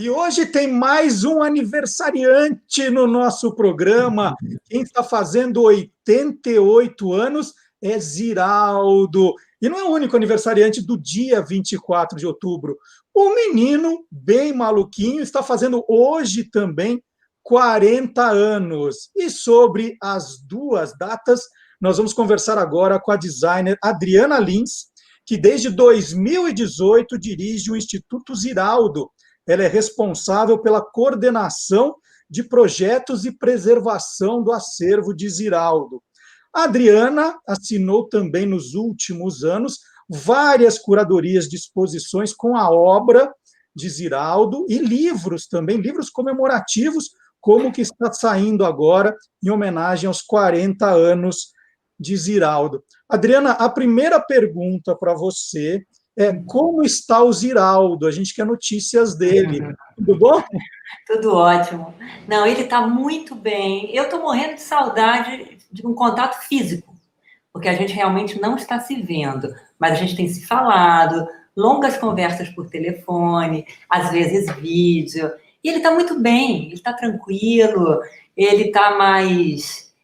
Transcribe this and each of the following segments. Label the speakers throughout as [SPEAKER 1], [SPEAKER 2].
[SPEAKER 1] E hoje tem mais um aniversariante no nosso programa. Quem está fazendo 88 anos é Ziraldo. E não é o único aniversariante do dia 24 de outubro. O menino, bem maluquinho, está fazendo hoje também 40 anos. E sobre as duas datas, nós vamos conversar agora com a designer Adriana Lins, que desde 2018 dirige o Instituto Ziraldo. Ela é responsável pela coordenação de projetos e preservação do acervo de Ziraldo. A Adriana assinou também nos últimos anos várias curadorias de exposições com a obra de Ziraldo e livros também, livros comemorativos, como o que está saindo agora em homenagem aos 40 anos de Ziraldo. Adriana, a primeira pergunta para você é como está o Ziraldo? A gente quer notícias dele. Tudo bom?
[SPEAKER 2] Tudo ótimo. Não, ele está muito bem. Eu estou morrendo de saudade de um contato físico, porque a gente realmente não está se vendo, mas a gente tem se falado, longas conversas por telefone, às vezes vídeo, e ele está muito bem, ele está tranquilo, ele está mais...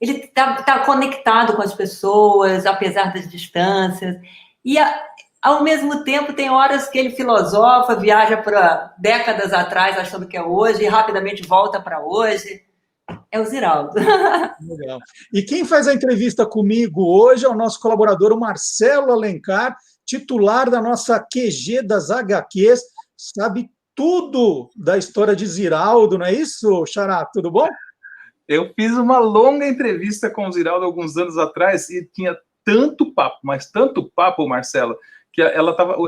[SPEAKER 2] ele está conectado com as pessoas, apesar das distâncias, e ao mesmo tempo tem horas que ele filosofa, viaja para décadas atrás, achando que é hoje, e rapidamente volta para hoje. É o Ziraldo.
[SPEAKER 1] Legal. E quem faz a entrevista comigo hoje é o nosso colaborador, o Marcelo Alencar, titular da nossa QG das HQs, sabe tudo da história de Ziraldo, não é isso, Xará? Tudo bom?
[SPEAKER 3] Eu fiz uma longa entrevista com o Ziraldo alguns anos atrás e tinha tanto papo, mas tanto papo, Marcelo, que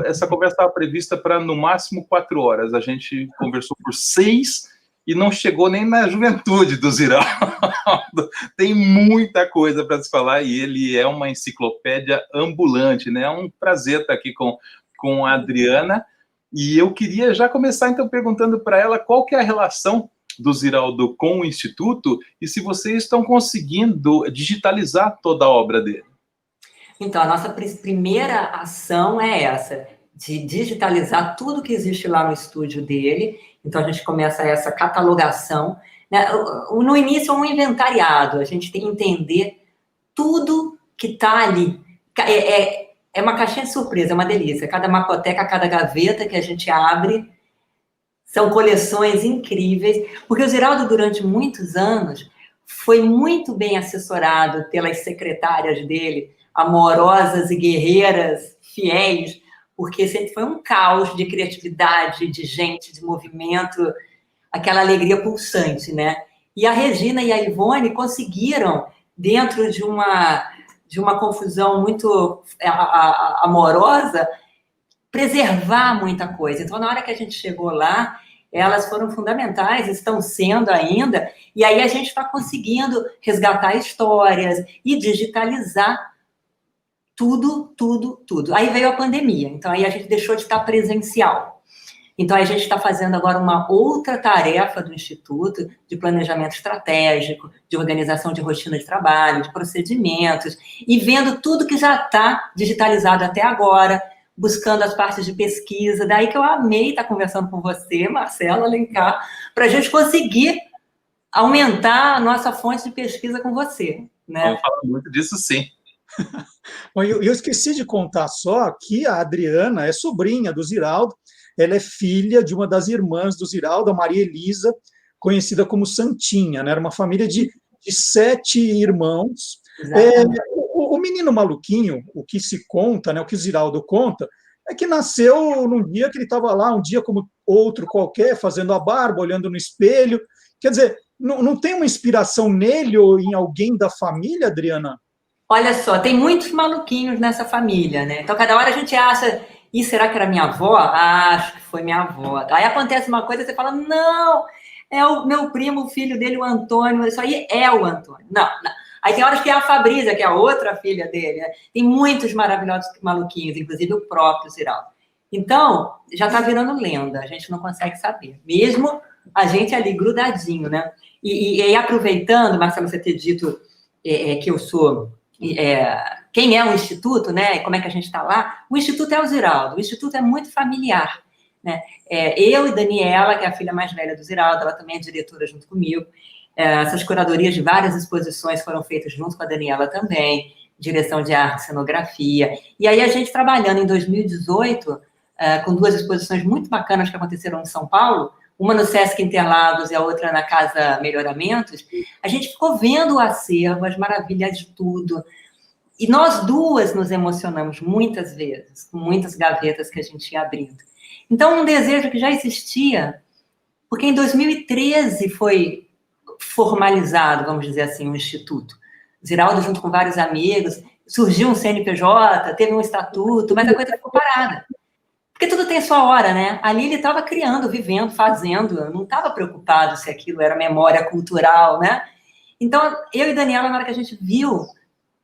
[SPEAKER 3] essa conversa estava prevista para, no máximo, 4 horas. A gente conversou por 6 e não chegou nem na juventude do Ziraldo. Tem muita coisa para se falar e ele é uma enciclopédia ambulante, né? É um prazer estar aqui com a Adriana. E eu queria já começar, então, perguntando para ela qual que é a relação do Ziraldo com o Instituto e se vocês estão conseguindo digitalizar toda a obra dele.
[SPEAKER 2] Então, a nossa primeira ação é essa, de digitalizar tudo que existe lá no estúdio dele. Então, a gente começa essa catalogação, né? No início, é um inventariado, a gente tem que entender tudo que está ali. É uma caixinha de surpresa, é uma delícia. Cada mapoteca, cada gaveta que a gente abre, são coleções incríveis, porque o Ziraldo, durante muitos anos, foi muito bem assessorado pelas secretárias dele, amorosas e guerreiras, fiéis, porque sempre foi um caos de criatividade, de gente, de movimento, aquela alegria pulsante, né? E a Regina e a Ivone conseguiram, dentro de uma confusão muito amorosa, preservar muita coisa. Então, na hora que a gente chegou lá, elas foram fundamentais, estão sendo ainda, e aí a gente está conseguindo resgatar histórias e digitalizar tudo. Aí veio a pandemia, então aí a gente deixou de estar presencial. Então, a gente está fazendo agora uma outra tarefa do Instituto de planejamento estratégico, de organização de rotina de trabalho, de procedimentos, e vendo tudo que já está digitalizado até agora, buscando as partes de pesquisa. Daí que eu amei estar conversando com você, Marcelo Alencar, para a gente conseguir aumentar a nossa fonte de pesquisa com você, né?
[SPEAKER 3] Vamos falar muito disso, sim.
[SPEAKER 1] Eu esqueci de contar só que a Adriana é sobrinha do Ziraldo, ela é filha de uma das irmãs do Ziraldo, a Maria Elisa, conhecida como Santinha, né? Era uma família de 7 irmãos. O menino maluquinho, o que se conta, né, o que o Ziraldo conta, é que nasceu num dia que ele estava lá, um dia como outro qualquer, fazendo a barba, olhando no espelho. Quer dizer, não tem uma inspiração nele ou em alguém da família, Adriana?
[SPEAKER 2] Olha só, tem muitos maluquinhos nessa família, né? Então, cada hora a gente acha, e será que era minha avó? Acho que foi minha avó. Aí acontece uma coisa, você fala, não, é o meu primo, o filho dele, o Antônio, isso aí é o Antônio. Não. Aí tem horas que é a Fabrícia, que é a outra filha dele, né? Tem muitos maravilhosos maluquinhos, inclusive o próprio Ziraldo. Então, já está virando lenda, a gente não consegue saber. Mesmo a gente ali grudadinho, né? E aproveitando, Marcelo, você ter dito que eu sou... quem é o Instituto, né? Como é que a gente está lá? O Instituto é o Ziraldo. O Instituto é muito familiar. né? Eu e Daniela, que é a filha mais velha do Ziraldo, ela também é diretora junto comigo. Essas curadorias de várias exposições foram feitas junto com a Daniela também, direção de arte, cenografia. E aí a gente trabalhando em 2018, com 2 exposições muito bacanas que aconteceram em São Paulo, uma no Sesc Interlagos e a outra na Casa Melhoramentos, a gente ficou vendo o acervo, as maravilhas de tudo. E nós duas nos emocionamos muitas vezes, com muitas gavetas que a gente ia abrindo. Então, um desejo que já existia, porque em 2013 foi formalizado, vamos dizer assim, um instituto. Ziraldo, junto com vários amigos, surgiu um CNPJ, teve um estatuto, mas a coisa ficou parada. Porque tudo tem sua hora, né? Ali ele estava criando, vivendo, fazendo, não estava preocupado se aquilo era memória cultural, né? Então, eu e Daniela, na hora que a gente viu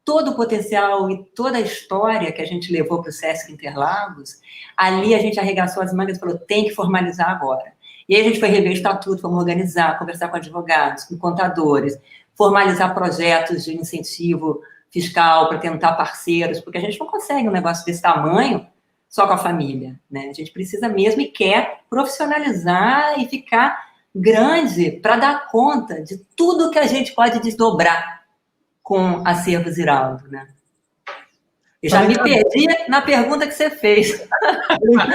[SPEAKER 2] todo o potencial e toda a história que a gente levou para o Sesc Interlagos, ali a gente arregaçou as mangas e falou, tem que formalizar agora. E aí a gente foi rever o estatuto, vamos organizar, conversar com advogados, com contadores, formalizar projetos de incentivo fiscal para tentar parceiros, porque a gente não consegue um negócio desse tamanho só com a família, né? A gente precisa mesmo e quer profissionalizar e ficar grande para dar conta de tudo que a gente pode desdobrar com acervo Ziraldo, né? Eu já me perdi na pergunta que você fez.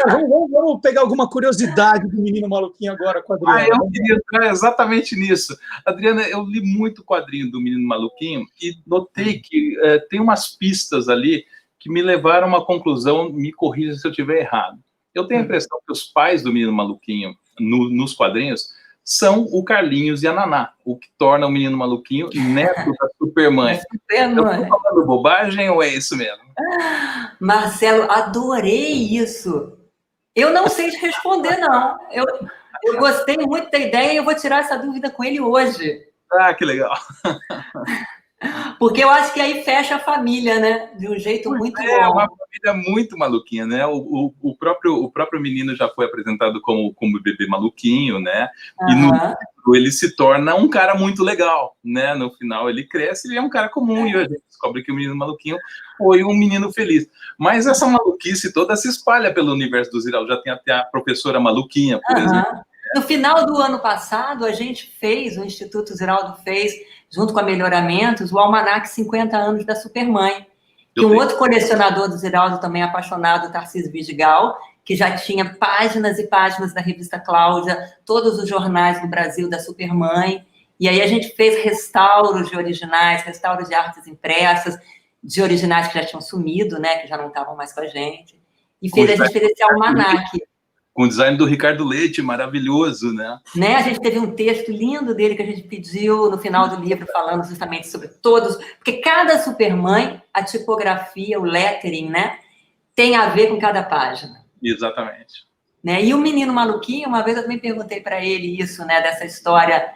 [SPEAKER 1] Vamos pegar alguma curiosidade do Menino Maluquinho agora com a Adriana.
[SPEAKER 3] Eu queria entrar exatamente nisso. Adriana, eu li muito quadrinho do Menino Maluquinho e notei que tem umas pistas ali que me levaram a uma conclusão, me corrija se eu estiver errado. Eu tenho a impressão que os pais do Menino Maluquinho, nos quadrinhos, são o Carlinhos e a Naná, o que torna o Menino Maluquinho neto da Supermãe. Eu estou falando bobagem ou é isso mesmo?
[SPEAKER 2] Marcelo, adorei isso. Eu não sei te responder, não. Eu gostei muito da ideia e eu vou tirar essa dúvida com ele hoje.
[SPEAKER 3] Ah, que legal.
[SPEAKER 2] Porque eu acho que aí fecha a família, né? De um jeito muito bom.
[SPEAKER 3] É uma família muito maluquinha, né? O próprio menino já foi apresentado como bebê maluquinho, né? E no livro ele se torna um cara muito legal, né? No final ele cresce e é um cara comum e a gente descobre que o menino maluquinho foi um menino feliz. Mas essa maluquice toda se espalha pelo universo do Ziraldo. Já tem até a professora maluquinha, por exemplo.
[SPEAKER 2] No final do ano passado, a gente fez, o Instituto Ziraldo fez, junto com a Melhoramentos, o Almanac 50 anos da Supermãe. Que um outro colecionador do Ziraldo, também apaixonado, Tarcísio Vidigal, que já tinha páginas e páginas da revista Cláudia, todos os jornais do Brasil da Supermãe. E aí a gente fez restauros de originais, restauros de artes impressas, de originais que já tinham sumido, né, que já não estavam mais com a gente. E a gente fez esse almanac.
[SPEAKER 3] Com o design do Ricardo Leite, maravilhoso, né?
[SPEAKER 2] A gente teve um texto lindo dele que a gente pediu no final do livro, falando justamente sobre todos, porque cada Supermãe, a tipografia, o lettering, né, tem a ver com cada página.
[SPEAKER 3] Exatamente.
[SPEAKER 2] Né? E o Menino Maluquinho, uma vez eu também perguntei para ele isso, né, dessa história,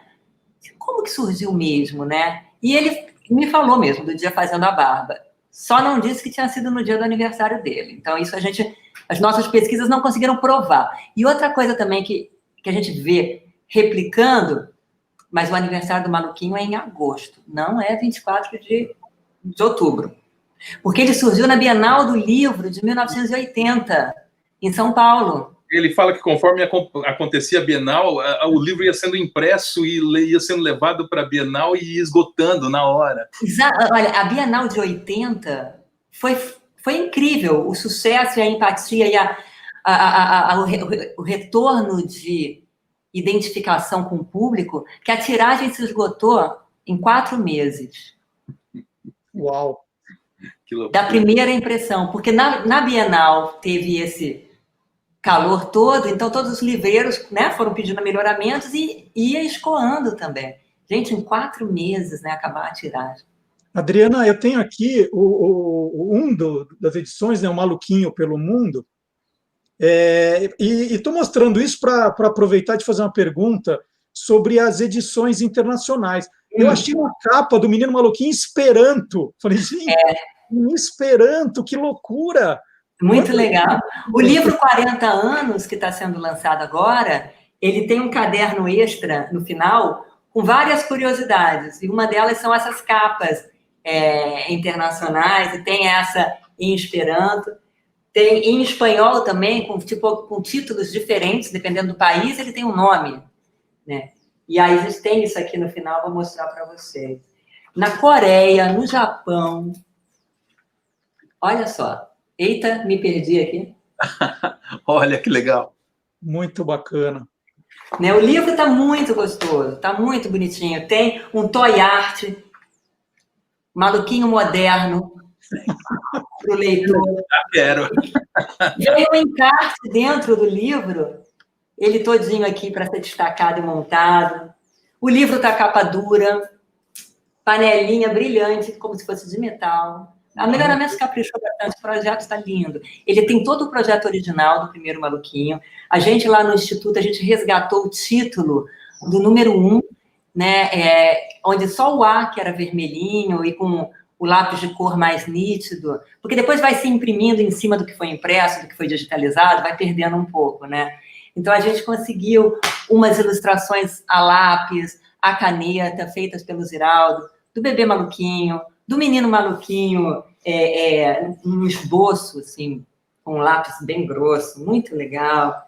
[SPEAKER 2] como que surgiu mesmo, né? E ele me falou mesmo, do dia fazendo a barba. Só não disse que tinha sido no dia do aniversário dele. Então, isso as nossas pesquisas não conseguiram provar. E outra coisa também que a gente vê replicando, mas o aniversário do Maluquinho é em agosto, não é 24 de outubro. Porque ele surgiu na Bienal do Livro de 1980, em São Paulo.
[SPEAKER 3] Ele fala que conforme acontecia a Bienal, o livro ia sendo impresso e ia sendo levado para a Bienal e ia esgotando na hora.
[SPEAKER 2] Exato. Olha, a Bienal de 80 foi incrível. O sucesso e a empatia e o retorno de identificação com o público, que a tiragem se esgotou em 4 meses.
[SPEAKER 1] Uau!
[SPEAKER 2] Da primeira impressão. Porque na Bienal teve esse calor todo, então todos os livreiros, né, foram pedindo melhoramentos e ia escoando também. Gente, em 4 meses, né, acabar a tiragem.
[SPEAKER 1] Adriana, eu tenho aqui das edições, né, o Maluquinho pelo Mundo, e estou mostrando isso para aproveitar de fazer uma pergunta sobre as edições internacionais. Eu achei uma capa do Menino Maluquinho em Esperanto. Falei, gente, em Esperanto, que loucura!
[SPEAKER 2] Muito legal. O livro 40 anos, que está sendo lançado agora, ele tem um caderno extra no final com várias curiosidades. E uma delas são essas capas internacionais, e tem essa em Esperanto. Tem em espanhol também, com títulos diferentes, dependendo do país, ele tem um nome, né? E aí a gente tem isso aqui no final, vou mostrar para vocês. Na Coreia, no Japão, olha só. Eita, me perdi aqui.
[SPEAKER 3] Olha que legal.
[SPEAKER 1] Muito bacana.
[SPEAKER 2] Né, o livro está muito gostoso, está muito bonitinho. Tem um toy art, maluquinho moderno, para o leitor.
[SPEAKER 3] Quero.
[SPEAKER 2] Tem um encarte dentro do livro, ele todinho aqui para ser destacado e montado. O livro está capa dura, panelinha brilhante, como se fosse de metal. A Melhoramentos caprichou bastante, o projeto está lindo. Ele tem todo o projeto original do primeiro Maluquinho. A gente lá no Instituto, a gente resgatou o título do número 1, né, onde só o A, que era vermelhinho, e com o lápis de cor mais nítido, porque depois vai se imprimindo em cima do que foi impresso, do que foi digitalizado, vai perdendo um pouco, né? Então, a gente conseguiu umas ilustrações a lápis, a caneta, feitas pelo Ziraldo, do bebê maluquinho, do menino maluquinho, um esboço, assim, com um lápis bem grosso, muito legal.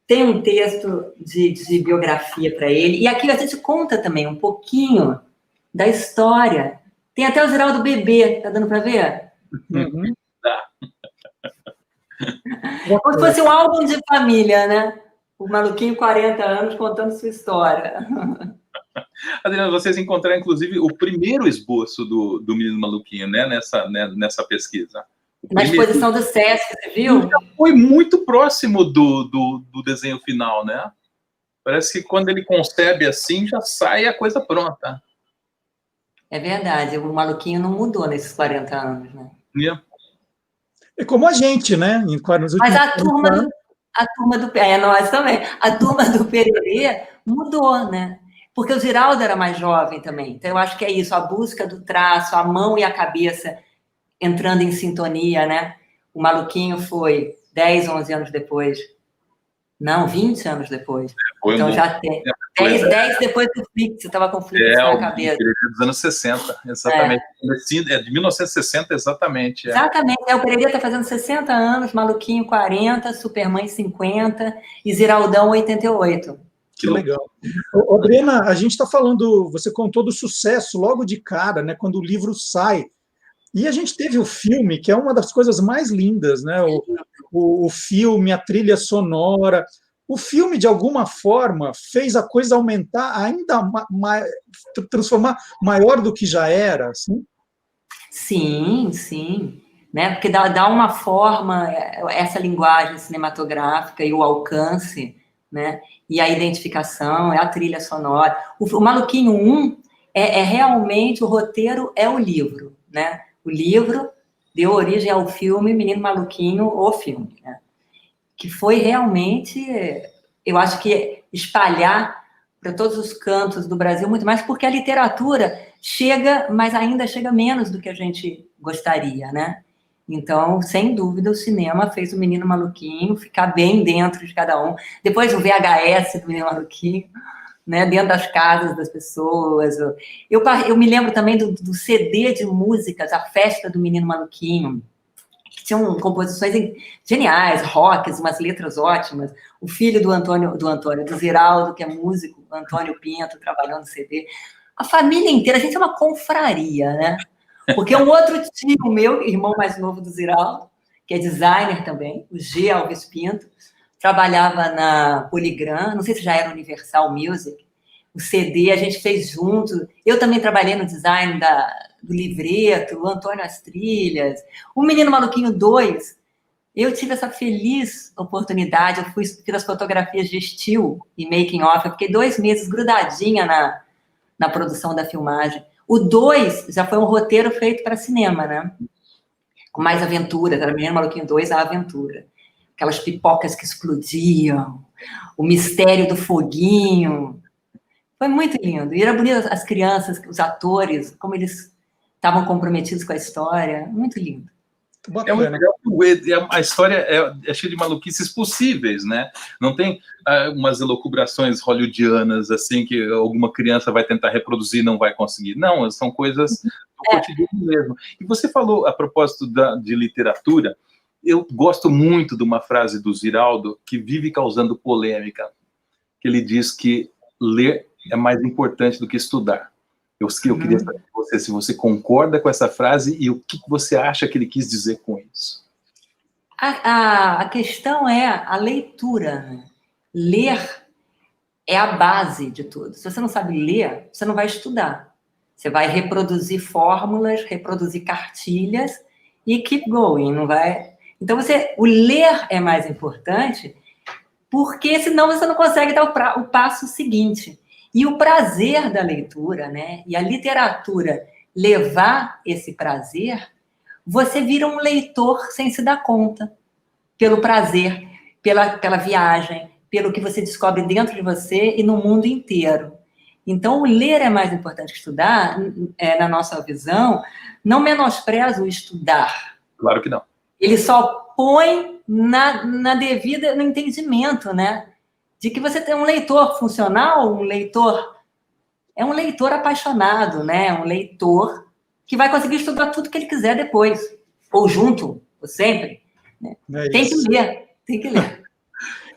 [SPEAKER 2] Tem um texto de biografia para ele. E aqui a gente conta também um pouquinho da história. Tem até o Ziraldo bebê, tá dando para ver?
[SPEAKER 1] Uhum.
[SPEAKER 2] Como se fosse um álbum de família, né? O maluquinho, 40 anos, contando sua história.
[SPEAKER 3] Adriana, vocês encontraram, inclusive, o primeiro esboço do Menino Maluquinho, né, nessa pesquisa.
[SPEAKER 2] Na exposição do Sesc, você viu?
[SPEAKER 3] Foi muito próximo do desenho final, né? Parece que quando ele concebe assim, já sai a coisa pronta.
[SPEAKER 2] É verdade, o maluquinho não mudou nesses 40 anos, né?
[SPEAKER 1] É como a gente, né?
[SPEAKER 2] Mas a turma do nós também. A turma do Pererê mudou, né? Porque o Ziraldo era mais jovem também. Então, eu acho que é isso, a busca do traço, a mão e a cabeça entrando em sintonia, né? O Maluquinho foi 10, 11 anos depois. Não, 20 anos depois. Então, já tem. 10 depois do Flix, você estava com o Flix na cabeça.
[SPEAKER 3] Dos anos 60, exatamente. De 1960, exatamente.
[SPEAKER 2] Exatamente. O Pererê está fazendo 60 anos, Maluquinho 40, Supermãe 50 e Ziraldão 88.
[SPEAKER 1] Que legal. Adriana, a gente está falando, você contou do sucesso logo de cara, né, quando o livro sai. E a gente teve o filme, que é uma das coisas mais lindas, né? O filme, a trilha sonora. O filme, de alguma forma, fez a coisa aumentar ainda mais, transformar maior do que já era, assim?
[SPEAKER 2] Sim, sim. Né? Porque dá uma forma, essa linguagem cinematográfica e o alcance, né? E a identificação, a trilha sonora. O Maluquinho 1 realmente, o roteiro é o livro, né? O livro deu origem ao filme Menino Maluquinho, o filme, né? Que foi realmente, eu acho que espalhar para todos os cantos do Brasil, muito mais, porque a literatura chega, mas ainda chega menos do que a gente gostaria, né? Então, sem dúvida, o cinema fez o Menino Maluquinho ficar bem dentro de cada um. Depois o VHS do Menino Maluquinho, né, dentro das casas das pessoas. Eu me lembro também do CD de músicas, a festa do Menino Maluquinho, que tinham composições geniais, rocks, umas letras ótimas. O filho do Ziraldo, que é músico, Antônio Pinto, trabalhando no CD. A família inteira, a gente é uma confraria, né? Porque um outro tio meu, irmão mais novo do Ziraldo, que é designer também, o G. Alves Pinto, trabalhava na Polygram, não sei se já era Universal Music, o CD a gente fez junto. Eu também trabalhei no design do livreto, o Antônio as trilhas. O Menino Maluquinho 2, eu tive essa feliz oportunidade, eu fiz as fotografias de estilo e making off, eu fiquei 2 meses grudadinha na produção da filmagem. O 2 já foi um roteiro feito para cinema, né? Com mais aventuras, era Menino Maluquinho 2, a aventura. Aquelas pipocas que explodiam, o mistério do foguinho. Foi muito lindo. E era bonito as crianças, os atores, como eles estavam comprometidos com a história. Muito lindo.
[SPEAKER 3] É muito legal. A história é cheia de maluquices possíveis, né? Não tem umas elucubrações hollywoodianas, assim, que alguma criança vai tentar reproduzir e não vai conseguir. Não, são coisas do cotidiano mesmo. E você falou, a propósito de literatura, eu gosto muito de uma frase do Ziraldo que vive causando polêmica, que ele diz que ler é mais importante do que estudar. Eu queria saber de você, se você concorda com essa frase e o que você acha que ele quis dizer com isso.
[SPEAKER 2] A questão é a leitura, né? Ler é a base de tudo. Se você não sabe ler, você não vai estudar. Você vai reproduzir fórmulas, reproduzir cartilhas e keep going, não vai... Então, o ler é mais importante, porque senão você não consegue dar o passo seguinte. E o prazer da leitura, né? E a literatura levar esse prazer, você vira um leitor sem se dar conta. Pelo prazer, pela viagem, pelo que você descobre dentro de você e no mundo inteiro. Então, o ler é mais importante que estudar, na nossa visão, não menospreza o estudar.
[SPEAKER 3] Claro que não.
[SPEAKER 2] Ele só põe no entendimento, né? De que você tem um leitor funcional, é um leitor apaixonado, né? Um leitor que vai conseguir estudar tudo que ele quiser depois, ou junto, ou sempre. Né? Tem que ler.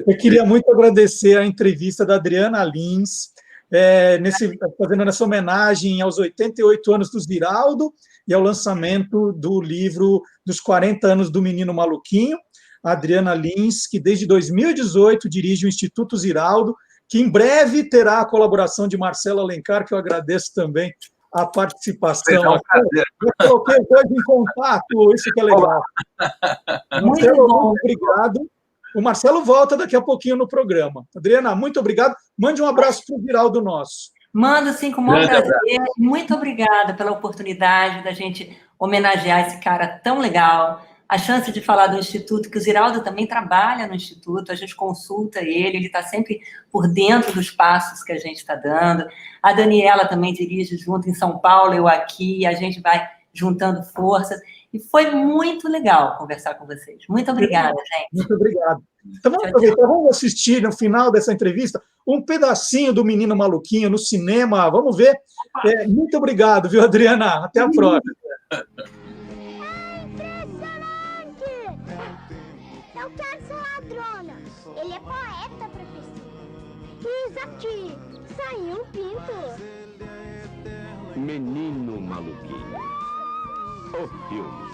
[SPEAKER 1] Eu queria muito agradecer a entrevista da Adriana Lins, fazendo essa homenagem aos 88 anos do Ziraldo e ao lançamento do livro dos 40 anos do Menino Maluquinho. A Adriana Lins, que desde 2018 dirige o Instituto Ziraldo, que em breve terá a colaboração de Marcelo Alencar, que eu agradeço também a participação. Eu coloquei os dois em contato, isso que é legal. Marcelo, muito obrigado. O Marcelo volta daqui a pouquinho no programa. Adriana, muito obrigado. Mande um abraço para o Ziraldo nosso.
[SPEAKER 2] Mando, sim, com o maior prazer. Muito obrigada pela oportunidade da gente homenagear esse cara tão legal. A chance de falar do Instituto, que o Ziraldo também trabalha no Instituto, a gente consulta ele está sempre por dentro dos passos que a gente está dando. A Daniela também dirige junto em São Paulo, eu aqui, a gente vai juntando forças. E foi muito legal conversar com vocês. Muito obrigada, gente.
[SPEAKER 1] Muito obrigado. Então vamos aproveitar, vamos assistir no final dessa entrevista um pedacinho do Menino Maluquinho no cinema. Vamos ver. Muito obrigado, viu, Adriana? Até a próxima.
[SPEAKER 4] Eu quero ser ladrona. Ele é poeta, professor. Diz aqui, saiu um pinto.
[SPEAKER 5] Menino Maluquinho. O filme.